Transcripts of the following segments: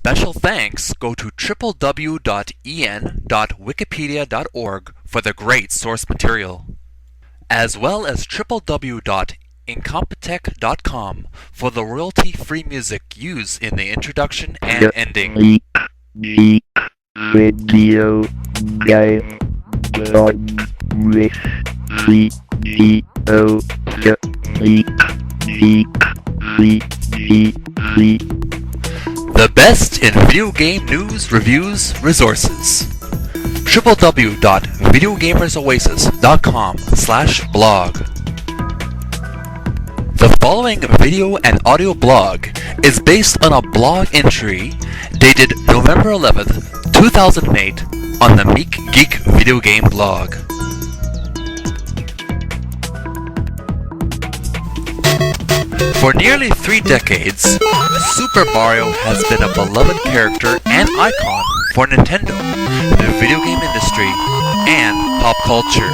special thanks go to www.en.wikipedia.org for the great source material, as well as www.incompetech.com for the royalty-free music used in the introduction and ending. Geek Radio Game The best in video game news, reviews, resources. www.videogamersoasis.com/blog. The following video and audio blog is based on a blog entry dated November 11th, 2008 on the Meek Geek video game blog. For nearly 3 decades, Super Mario has been a beloved character and icon for Nintendo, the video game industry, and pop culture.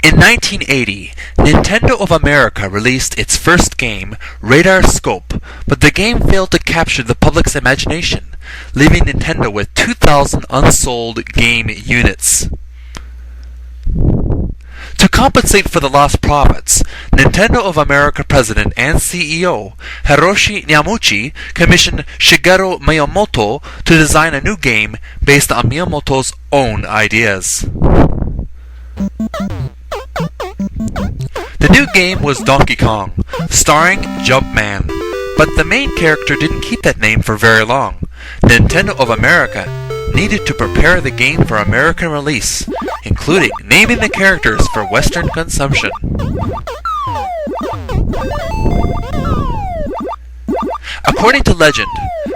In 1980, Nintendo of America released its first game, Radar Scope, but the game failed to capture the public's imagination, leaving Nintendo with 2,000 unsold game units. To compensate for the lost profits, Nintendo of America President and CEO Hiroshi Yamauchi commissioned Shigeru Miyamoto to design a new game based on Miyamoto's own ideas. The new game was Donkey Kong, starring Jumpman, but the main character didn't keep that name for very long. Nintendo of America needed to prepare the game for American release, including naming the characters for Western consumption. According to legend,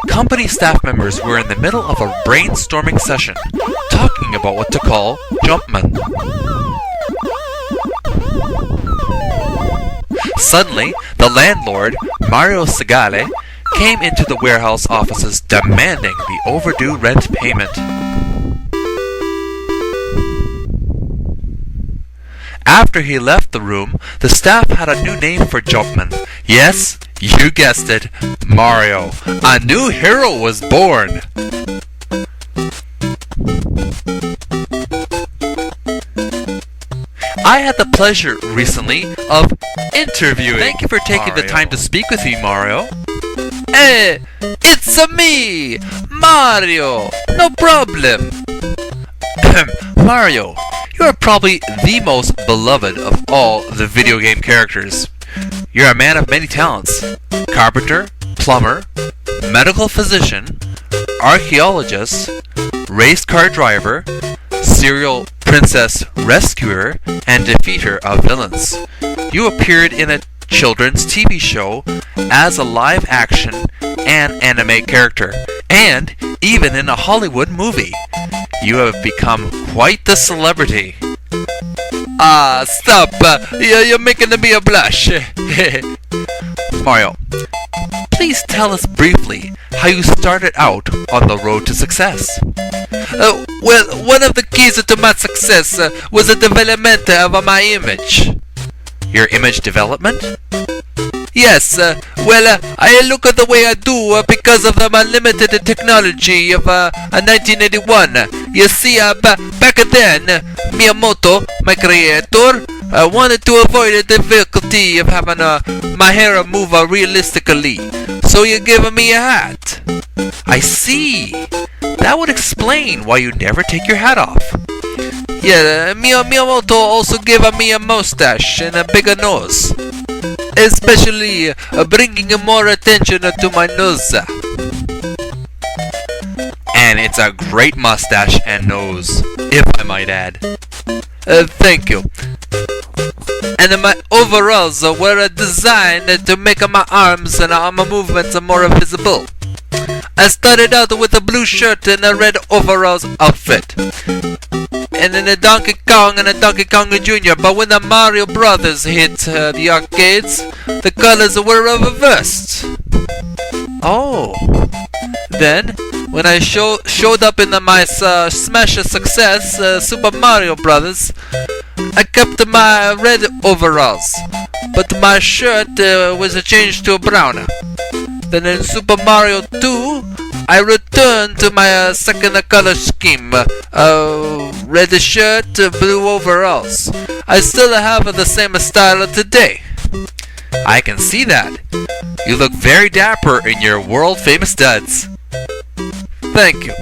company staff members were in the middle of a brainstorming session, talking about what to call Jumpman. Suddenly, the landlord, Mario Segale, came into the warehouse offices demanding the overdue rent payment. After he left the room, the staff had a new name for Jumpman. Yes, you guessed it, Mario. A new hero was born. I had the pleasure recently of interviewing. Thank you for taking the time to speak with me, Mario. Hey, it's me, Mario. No problem. Mario, you are probably the most beloved of all the video game characters. You're a man of many talents. Carpenter, plumber, medical physician, archaeologist, race car driver, serial princess rescuer, and defeater of villains. You appeared in a children's TV show as a live-action and anime character, and even in a Hollywood movie. You have become quite the celebrity. Stop! You're making me a blush. Mario, please tell us briefly how you started out on the road to success. Well, one of the keys to my success was the development of my image. Your image development? Yes, I look at the way I do because of the limited technology of 1981. You see, back then, Miyamoto, my creator, wanted to avoid the difficulty of having my hair move realistically, so you give me a hat. I see. That would explain why you never take your hat off. Yeah, Miyamoto also gave me a mustache and a bigger nose, especially bringing more attention to my nose. And it's a great mustache and nose, if I might add. Thank you. And my overalls were designed to make my arms and arm movements more visible. I started out with a blue shirt and a red overalls outfit, and then a Donkey Kong and a Donkey Kong Jr. But when the Mario Brothers hit the arcades, the colors were reversed. Oh. Then, when I showed up in my smash success, Super Mario Brothers, I kept my red overalls. but my shirt was changed to brown. Then in Super Mario 2, I returned to my second color scheme. Red shirt, blue overalls. I still have the same style today. I can see that. You look very dapper in your world-famous duds. Thank you.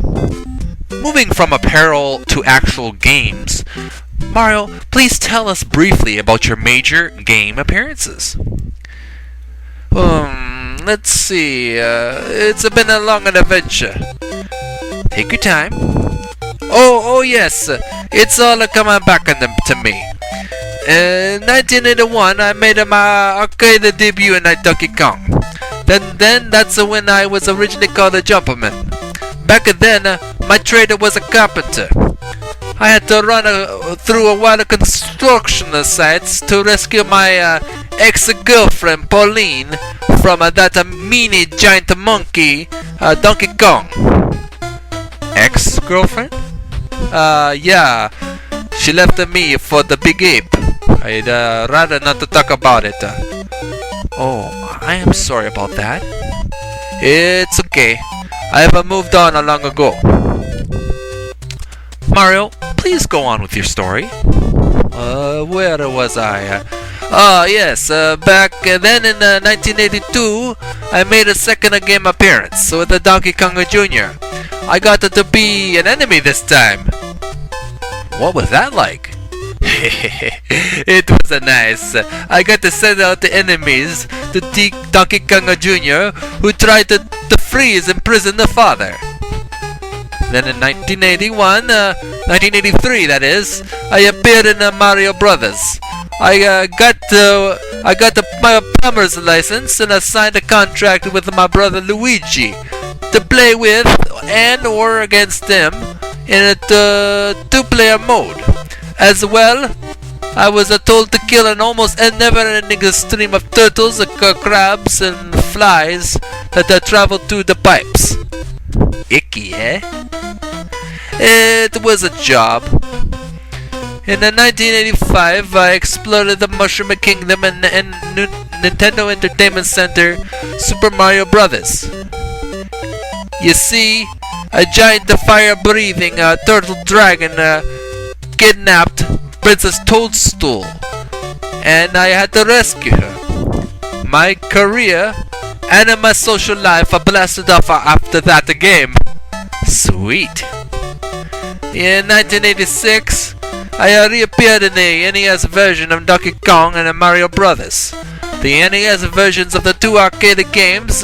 Moving from apparel to actual games, Mario, please tell us briefly about your major game appearances. Let's see. It's been a long adventure. Take your time. Oh yes. It's all coming back to me. In 1981, I made my arcade debut in Donkey Kong. Then that's when I was originally called a Jumperman. Back then, my trade was a carpenter. I had to run through a lot of construction sites to rescue my ex-girlfriend Pauline from that meanie giant monkey, Donkey Kong. Ex-girlfriend? Yeah. She left me for the big ape. I'd rather not to talk about it. Oh, I am sorry about that. It's okay. I have moved on long ago. Mario, please go on with your story. Where was I? Yes, back then in 1982, I made a second game appearance with the Donkey Kong Jr. I got to be an enemy this time. What was that like? It was nice. I got to send out the enemies to Donkey Kong Jr. who tried to freeze and imprison the father. Then in 1983 that is, I appeared in Mario Brothers. I got my plumber's license and I signed a contract with my brother Luigi to play with and or against him in a two-player mode. As well, I was told to kill an almost never-ending stream of turtles, crabs, and flies that traveled through the pipes. Icky, eh? It was a job. In 1985, I explored the Mushroom Kingdom and Nintendo Entertainment Center Super Mario Brothers. You see, a giant fire-breathing turtle dragon kidnapped Princess Toadstool, and I had to rescue her. My career and my social life blasted off after that game. Sweet. In 1986, I reappeared in the NES version of Donkey Kong and Mario Brothers. The NES versions of the two arcade games,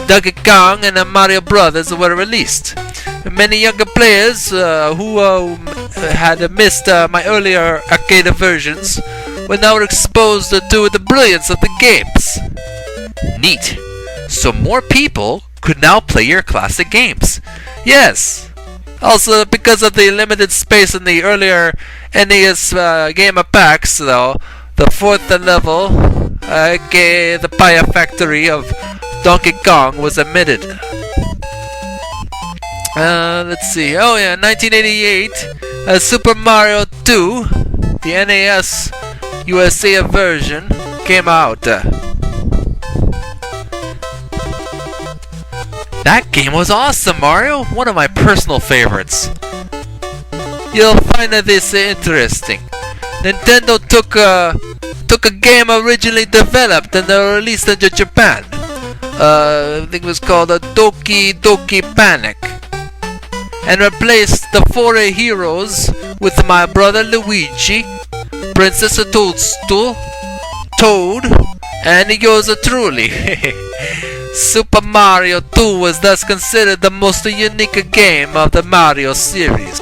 Donkey Kong and Mario Brothers, were released. Many younger players who had missed my earlier arcade versions were now exposed to the brilliance of the games. Neat. So more people could now play your classic games. Yes. Also, because of the limited space in the earlier NES game packs, though, the fourth level, the Pie Factory of Donkey Kong, was omitted. Let's see. Oh yeah, 1988, Super Mario 2, the NES USA version, came out. That game was awesome, Mario! One of my personal favorites. You'll find this interesting. Nintendo took a game originally developed and released in Japan. I think it was called Doki Doki Panic, and replaced the four heroes with my brother Luigi, Princess Toadstool, Toad, and yours truly. Super Mario 2 was thus considered the most unique game of the Mario series.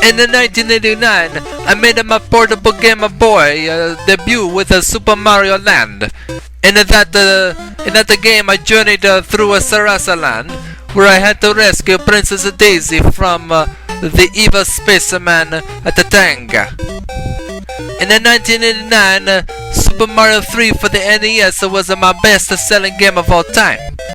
In 1989, I made my portable Game Boy debut with Super Mario Land. In that game, I journeyed through Sarasa Land, where I had to rescue Princess Daisy from the evil spaceman Tatanga. In 1989, Super Mario 3 for the NES was my best-selling game of all time.